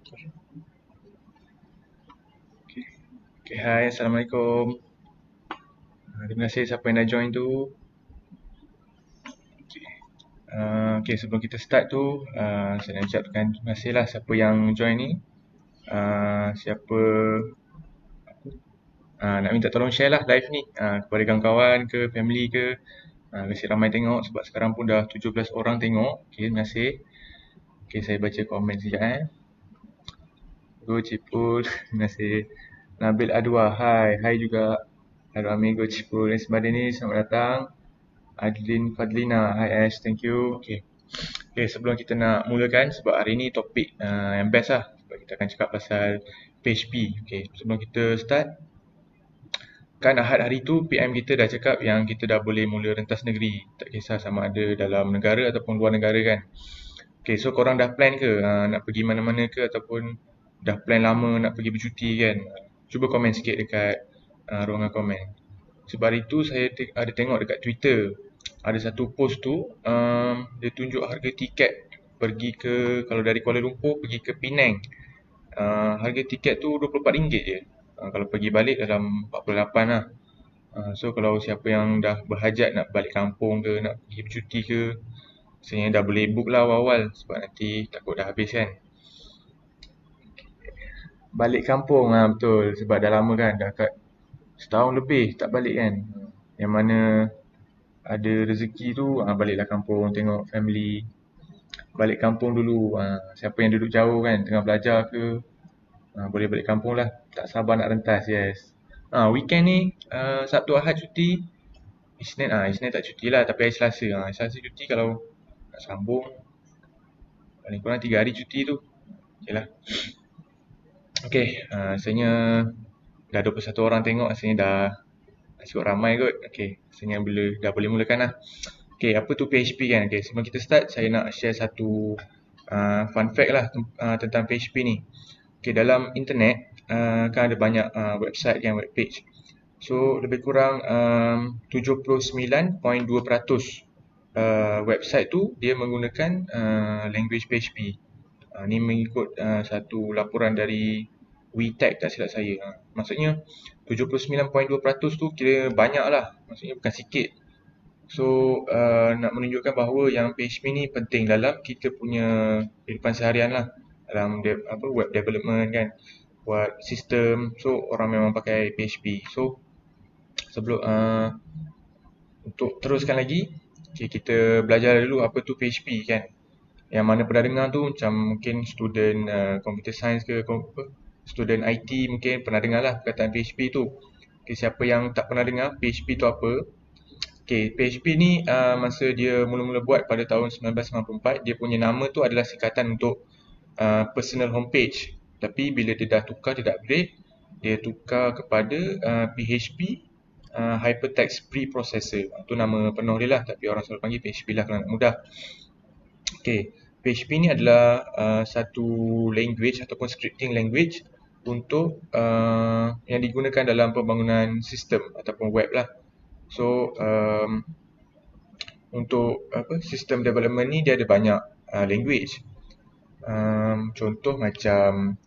Okay. Okay, hai, Assalamualaikum. Terima kasih siapa yang dah join tu. Okay. Okay, sebelum kita start tu, saya nak ucapkan terima kasih lah siapa yang join ni. Siapa nak minta tolong share lah live ni kepada kawan-kawan ke, family ke. Kasi ramai tengok sebab sekarang pun dah 17 orang tengok. Okay, terima kasih. Okay, saya baca komen sekejap Go Cipul, terima kasih. Nabil Adwa, hai. Hai juga. Hello amigo Cipul. Esmadini, selamat datang. Adlin Fadlina, hi Ash, thank you. Okay, sebelum kita nak mulakan, sebab hari ni topik yang best lah. Sebab kita akan cakap pasal PHP. Okay, sebelum kita start, kan Ahad hari tu PM kita dah cakap yang kita dah boleh mula rentas negeri. Tak kisah sama ada dalam negara ataupun luar negara kan. Okay, so korang dah plan ke nak pergi mana-mana ke ataupun dah plan lama nak pergi bercuti kan? Cuba komen sikit dekat ruangan komen. Sebab hari tu saya ada tengok dekat Twitter, ada satu post tu, dia tunjuk harga tiket pergi ke, kalau dari Kuala Lumpur pergi ke Penang. Harga tiket tu RM24 je. Kalau pergi balik dalam 48 lah. So kalau siapa yang dah berhajat nak balik kampung ke, nak pergi bercuti ke, sebenarnya dah boleh book lah awal-awal sebab nanti takut dah habis kan. Balik kampung betul, sebab dah lama kan, dah kat setahun lebih tak balik kan. Yang mana ada rezeki tu baliklah kampung tengok family. Balik kampung dulu, siapa yang duduk jauh kan tengah belajar ke, boleh balik kampung lah. Tak sabar nak rentas, yes. Weekend ni Sabtu Ahad cuti. Isnin tak cuti lah, tapi hari Selasa. Hari Selasa cuti, kalau nak sambung paling kurang 3 hari cuti tu. Okay lah. Okay, rasanya dah 21 orang tengok, rasanya dah cukup ramai kot. Okay, rasanya dah boleh mulakan lah. Okay, apa tu PHP kan? Okay, sebelum kita start, saya nak share satu fun fact lah tentang PHP ni. Okay, dalam internet kan ada banyak website kan, web page. So, lebih kurang 79.2% website tu dia menggunakan language PHP. Ni mengikut satu laporan dari WeTech tak silap saya. Maksudnya 79.2% tu kira banyak lah. Maksudnya bukan sikit. So nak menunjukkan bahawa yang PHP ni penting dalam kita punya kehidupan seharian lah. Dalam web development kan, buat sistem. So orang memang pakai PHP. So sebelum untuk teruskan lagi, okay, kita belajar dulu apa tu PHP kan. Yang mana pernah dengar tu macam mungkin student computer science ke student IT mungkin pernah dengar lah perkataan PHP tu. Okay, siapa yang tak pernah dengar PHP tu apa? Okay, PHP ni masa dia mula-mula buat pada tahun 1994, dia punya nama tu adalah singkatan untuk personal homepage. Tapi bila dia dah tukar, dia dah upgrade, dia tukar kepada PHP Hypertext Preprocessor. Itu nama penuh dia lah, tapi orang selalu panggil PHP lah kalau nak mudah. Okay, PHP ni adalah satu language ataupun scripting language untuk yang digunakan dalam pembangunan sistem ataupun web lah. So untuk sistem development ni dia ada banyak language. Contoh macam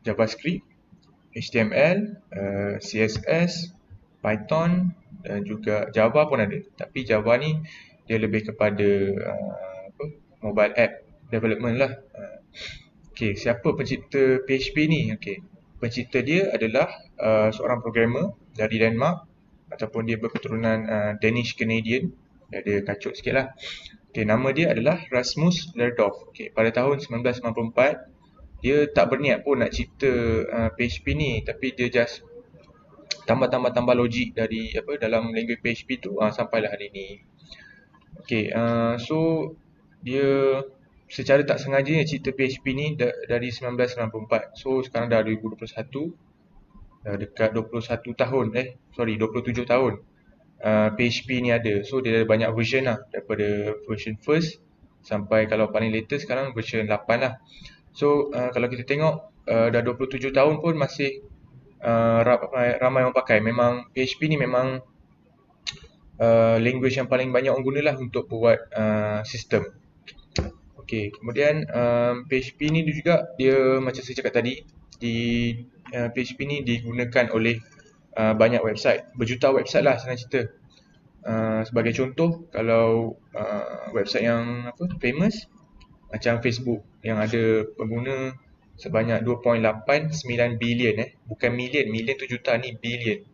JavaScript, HTML, CSS, Python dan juga Java pun ada. Tapi Java ni dia lebih kepada mobile app development lah. Okay, siapa pencipta PHP ni? Okay, pencipta dia adalah seorang programmer dari Denmark ataupun dia berketurunan Danish Canadian. Dia kacuk sikit lah. Okay, nama dia adalah Rasmus Lerdorf. Okay, pada tahun 1994, dia tak berniat pun nak cipta PHP ni, tapi dia just tambah logik dari dalam language PHP tu sampailah hari ni. Okay, so dia secara tak sengaja cipta PHP ni dari 1994. So sekarang dah 2021, dah dekat 21 tahun 27 tahun PHP ni ada. So dia ada banyak version lah, daripada version first sampai kalau paling latest sekarang version 8 lah. So kalau kita tengok dah 27 tahun pun masih ramai orang pakai. Memang PHP ni memang language yang paling banyak orang guna lah untuk buat sistem. Ok, Okey, kemudian PHP ni juga dia macam saya cakap tadi, di PHP ni digunakan oleh banyak website, berjuta website lah senang cerita. Sebagai contoh, kalau website yang famous macam Facebook yang ada pengguna sebanyak 2.89 bilion, bukan million, million tu juta, ni billion.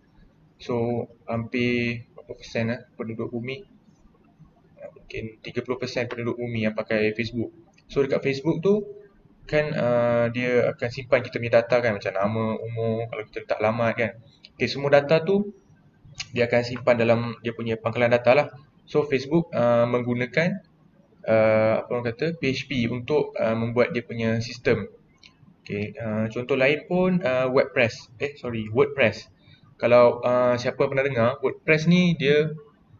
So hampir berapa persen penduduk bumi, mungkin 30% penduduk bumi yang pakai Facebook. So dekat Facebook tu kan dia akan simpan kita punya data kan, macam nama, umur, kalau kita letak alamat kan. Okay, semua data tu dia akan simpan dalam dia punya pangkalan data lah. So Facebook menggunakan apa orang kata, PHP untuk membuat dia punya sistem. Okay, contoh lain pun WordPress. Kalau siapa pernah dengar, WordPress ni dia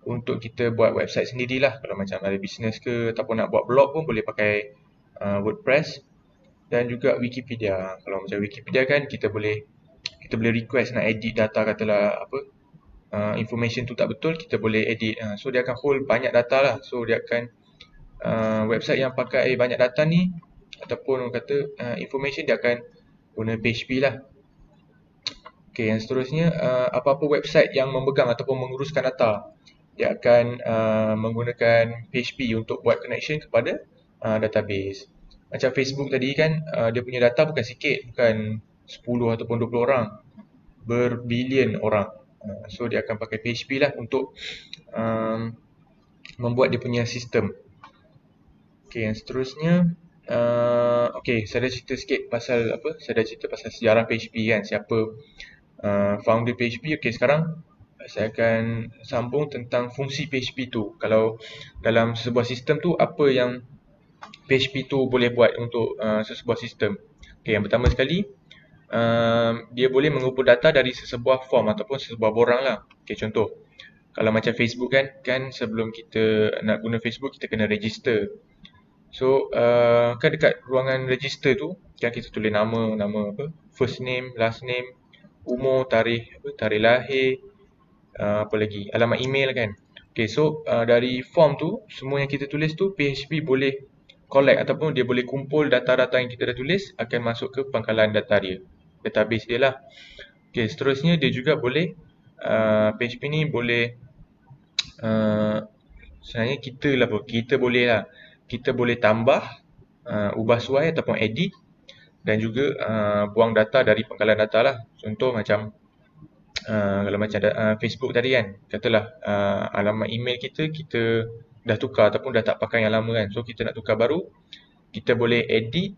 untuk kita buat website sendirilah. Kalau macam ada bisnes ke ataupun nak buat blog pun boleh pakai WordPress. Dan juga Wikipedia. Kalau macam Wikipedia kan kita boleh request nak edit data, katalah apa information tu tak betul, kita boleh edit. So dia akan hold banyak data lah. So dia akan website yang pakai banyak data ni ataupun orang kata information, dia akan guna PHP lah. Okay, yang seterusnya apa-apa website yang memegang ataupun menguruskan data, dia akan menggunakan PHP untuk buat connection kepada database. Macam Facebook tadi kan, dia punya data bukan sikit, bukan 10 ataupun 20 orang, berbilion orang. So dia akan pakai PHP lah untuk membuat dia punya sistem. Okay, yang seterusnya okay, saya dah cerita sikit pasal sejarah PHP kan, siapa founder PHP. Okay, sekarang saya akan sambung tentang fungsi PHP tu. Kalau dalam sebuah sistem tu, apa yang PHP tu boleh buat untuk sesebuah sistem. Okay, yang pertama sekali, dia boleh mengumpul data dari sesebuah form ataupun sesebuah borang lah. Okay, contoh, kalau macam Facebook kan sebelum kita nak guna Facebook, kita kena register. So kan dekat ruangan register tu kan kita tulis nama first name, last name, umur, tarikh lahir, apa lagi, alamat email kan. Okay, so dari form tu, semua yang kita tulis tu PHP boleh collect ataupun dia boleh kumpul data-data yang kita dah tulis, akan masuk ke pangkalan data dia, database dia lah. Okay, seterusnya dia juga boleh PHP ni boleh sebenarnya kita boleh tambah, ubah suai ataupun edit, dan juga buang data dari pangkalan data lah. Contoh macam kalau macam Facebook tadi kan, katalah alamat email kita dah tukar ataupun dah tak pakai yang lama kan. So kita nak tukar baru, kita boleh edit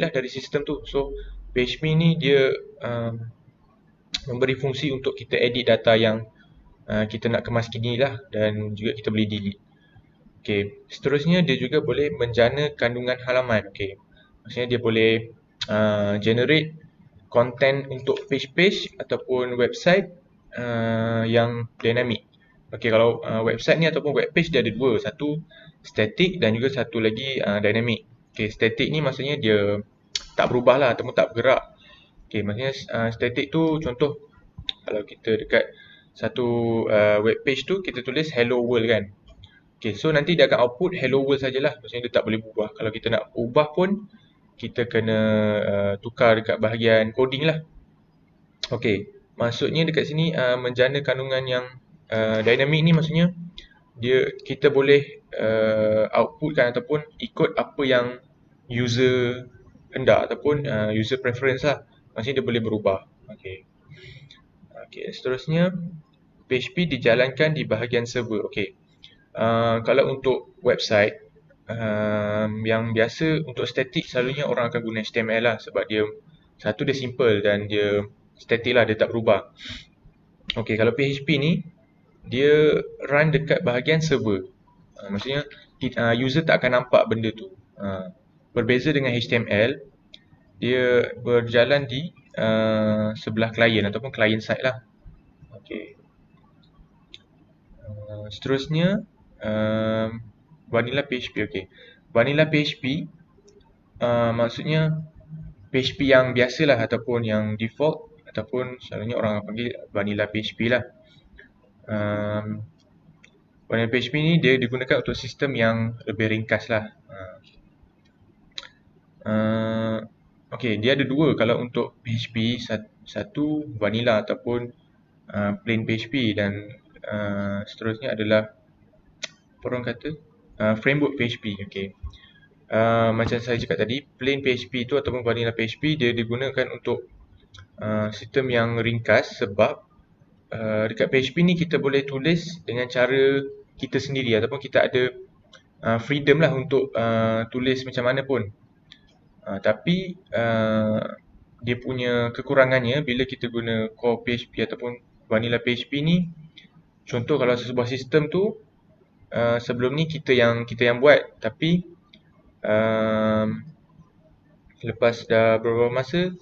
lah dari sistem tu. So PHP ni dia memberi fungsi untuk kita edit data yang kita nak kemas kini lah, dan juga kita boleh delete. Okay, seterusnya dia juga boleh menjana kandungan halaman. Okay, maksudnya dia boleh generate content untuk page ataupun website yang dynamic. Okay, kalau website ni ataupun web page dia ada dua, satu static dan juga satu lagi dynamic. Okay, static ni maksudnya dia tak berubah lah ataupun tak bergerak. Okay, maksudnya static tu contoh, kalau kita dekat satu web page tu kita tulis hello world kan. Okay, so nanti dia akan output hello world sajalah. Maksudnya dia tak boleh berubah. Kalau kita nak ubah pun, kita kena tukar dekat bahagian coding lah. Okay, maksudnya dekat sini menjana kandungan yang dynamic ni, maksudnya kita boleh outputkan ataupun ikut apa yang user hendak ataupun user preference lah. Maksudnya dia boleh berubah. Okay, seterusnya PHP dijalankan di bahagian server. Okay, kalau untuk website yang biasa, untuk static selalunya orang akan guna HTML lah, sebab dia simple dan dia static lah, dia tak berubah. Okay, kalau PHP ni dia run dekat bahagian server. Maksudnya user tak akan nampak benda tu. Berbeza dengan HTML, dia berjalan di sebelah klien ataupun client side lah. Okay. Seterusnya Vanilla PHP. Okay, Vanilla PHP maksudnya PHP yang biasalah ataupun yang default, ataupun selalunya orang panggil Vanilla PHP lah. Vanilla PHP ni dia digunakan untuk sistem yang lebih ringkas lah. Okay, dia ada dua kalau untuk PHP. Satu vanilla ataupun plain PHP, dan seterusnya adalah apa orang kata framework PHP. Okay. Macam saya cakap tadi, plain PHP tu ataupun vanilla PHP dia digunakan untuk sistem yang ringkas, sebab dekat PHP ni kita boleh tulis dengan cara kita sendiri ataupun kita ada freedom lah untuk tulis macam mana pun. Tapi dia punya kekurangannya bila kita guna core PHP ataupun vanilla PHP ni, contoh kalau sebuah sistem tu sebelum ni kita yang buat, tapi lepas dah beberapa masa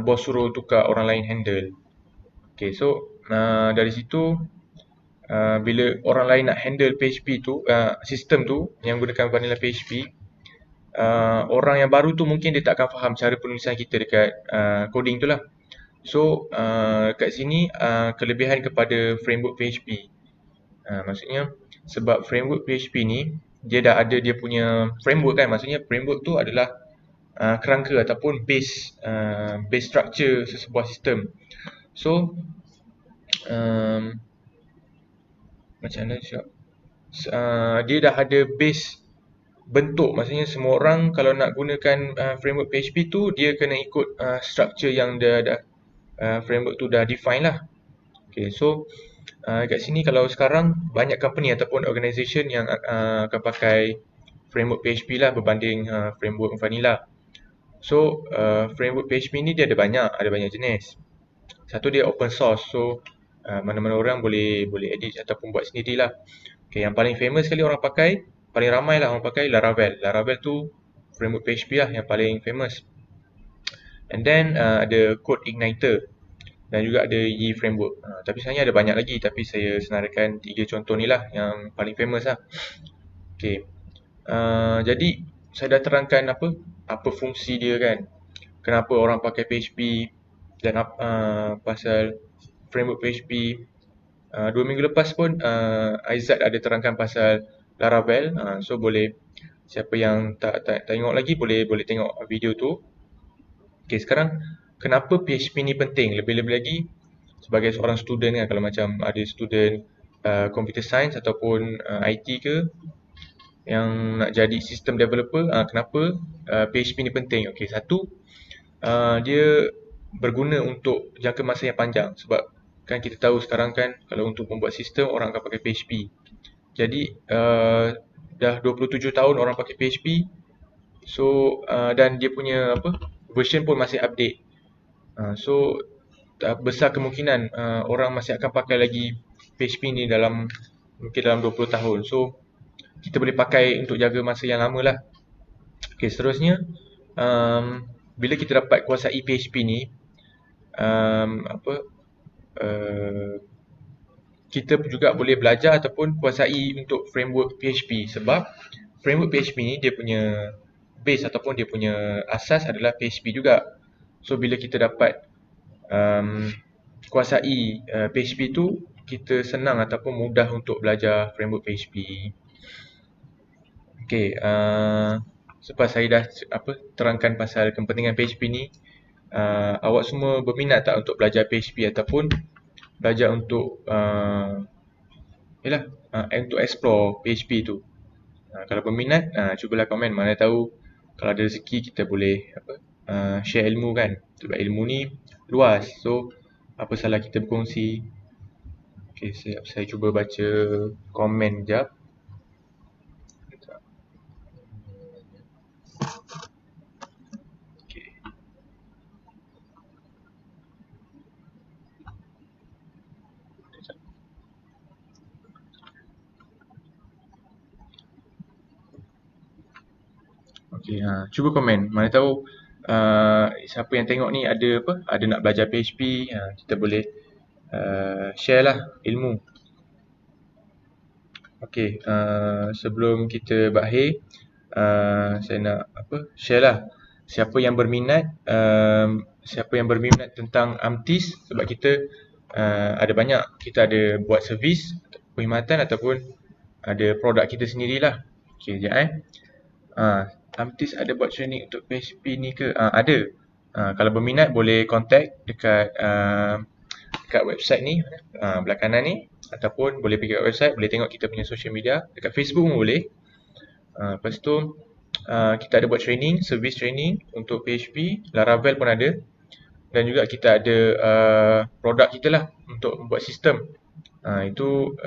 bos suruh tukar orang lain handle. Okay, so dari situ bila orang lain nak handle PHP tu, sistem tu yang gunakan vanilla PHP, orang yang baru tu mungkin dia tak akan faham cara penulisan kita dekat coding tu lah. So kat sini kelebihan kepada framework PHP. Maksudnya sebab framework PHP ni dia dah ada dia punya framework kan. Maksudnya framework tu adalah kerangka ataupun base structure sesebuah sistem. So macam mana cakap, dia dah ada base bentuk. Maksudnya semua orang kalau nak gunakan framework PHP tu, dia kena ikut structure yang dah framework tu dah define lah. Okay, so kat sini kalau sekarang banyak company ataupun organisation yang akan pakai framework PHP lah berbanding framework vanilla. So framework PHP ni dia ada banyak jenis. Satu dia open source, so mana-mana orang boleh edit ataupun buat sendirilah. Okay, yang paling famous sekali orang pakai, paling ramai lah orang pakai Laravel. Laravel tu framework PHP lah yang paling famous. And then ada Code Igniter dan juga ada Yi Framework. Tapi sebenarnya ada banyak lagi, tapi saya senaraikan 3 contoh ni lah yang paling famous lah. Okay. Jadi saya dah terangkan apa fungsi dia kan. Kenapa orang pakai PHP dan pasal framework PHP. 2 minggu lepas pun Aizat ada terangkan pasal Laravel. So boleh, siapa yang tak tengok lagi boleh tengok video tu. Okay, sekarang kenapa PHP ni penting? Lebih-lebih lagi sebagai seorang student kan, kalau macam ada student computer science ataupun IT ke yang nak jadi system developer, kenapa PHP ni penting? Okay, satu, dia berguna untuk jangka masa yang panjang, sebab kan kita tahu sekarang kan kalau untuk membuat sistem orang akan pakai PHP. Jadi dah 27 tahun orang pakai PHP. So dan dia punya version pun masih update. So besar kemungkinan orang masih akan pakai lagi PHP ni mungkin dalam 20 tahun. So kita boleh pakai untuk jaga masa yang lama lah. Okay, seterusnya bila kita dapat kuasai PHP ni, kita juga boleh belajar ataupun kuasai untuk framework PHP, sebab framework PHP ni dia punya base ataupun dia punya asas adalah PHP juga. So bila kita dapat kuasai PHP tu, kita senang ataupun mudah untuk belajar framework PHP. Okay, selepas saya dah terangkan pasal kepentingan PHP ni, awak semua berminat tak untuk belajar PHP ataupun belajar untuk untuk explore PHP tu? Kalau berminat, cubalah komen. Mana tahu kalau ada rezeki kita boleh share ilmu kan, sebab ilmu ni luas. So apa salah kita berkongsi. Okay, saya cuba baca komen jap. Okay, cuba komen. Mana tahu siapa yang tengok ni ada nak belajar PHP, kita boleh share lah ilmu. Okay, sebelum kita berakhir, saya nak share lah siapa yang berminat tentang AMTIS, sebab kita ada banyak, kita ada buat servis perkhidmatan ataupun ada produk kita sendirilah. Okey, sekejap Amtis ada buat training untuk PHP ni ke? Ada. Kalau berminat boleh contact dekat website ni, belah kanan ni, ataupun boleh pergi kat website, boleh tengok kita punya social media, dekat Facebook pun boleh. Lepas tu kita ada buat training, service training untuk PHP, Laravel pun ada. Dan juga kita ada produk kita lah untuk membuat sistem. Itu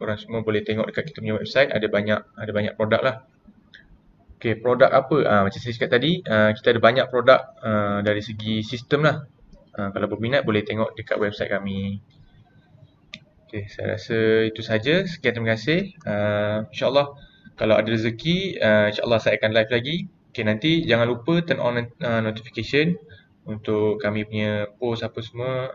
korang semua boleh tengok dekat kita punya website, ada banyak produk lah. Okay, produk apa? Macam saya cakap tadi, kita ada banyak produk dari segi sistem lah. Kalau berminat boleh tengok dekat website kami. Okay, saya rasa itu saja. Sekian, terima kasih. InsyaAllah kalau ada rezeki, InsyaAllah saya akan live lagi. Okay, nanti jangan lupa turn on notification untuk kami punya post apa semua.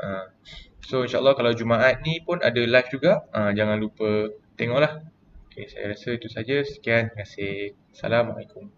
So InsyaAllah kalau Jumaat ni pun ada live juga. Jangan lupa tengoklah. Okay, saya rasa itu saja. Sekian, terima kasih. Assalamualaikum.